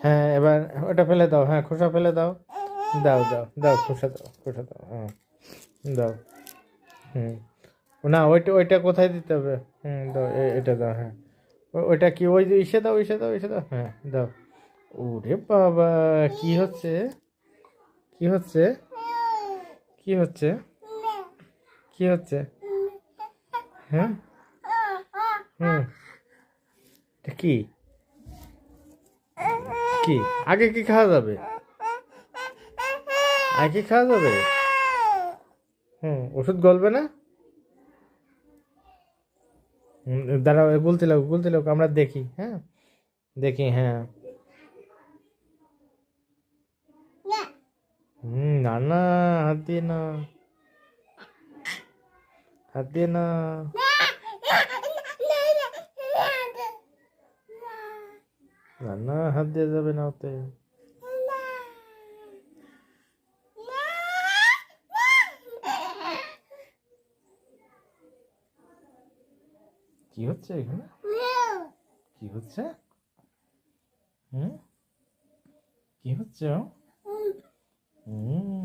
হ্যাঁ এবার ওটা ফেলে দাও, হ্যাঁ খোসা ফেলে দাও, দাও দাও দাও খোসা দাও, খোসা দাও, হ্যাঁ দাও। হুম, না ওইটা ওইটা কোথায় দিতে হবে? হুম দাও, এটা দাও, হ্যাঁ ওইটা কি ওই যে ইসে দাও, ইসে দাও, ইসে দাও, হ্যাঁ দাও। ওরে বাবা, কি হচ্ছে, কি হচ্ছে, কি হচ্ছে, কি হচ্ছে? হ্যাঁ, হুম, এটা কি, কি আগে কি খাওয়া যাবে, আগে কি খাওয়া যাবে? হুম, ওষুধ গলবে না? দাঁড়াও, বলতে লোক আমরা দেখি, হ্যাঁ দেখি, হ্যাঁ। না না, হাত দিয়ে না, হাত দিয়ে না, না না হাত দিয়ে যাবে না ওতে। কি হচ্ছে এখানে, কি হচ্ছে? হুম, কি হচ্ছে? হুম।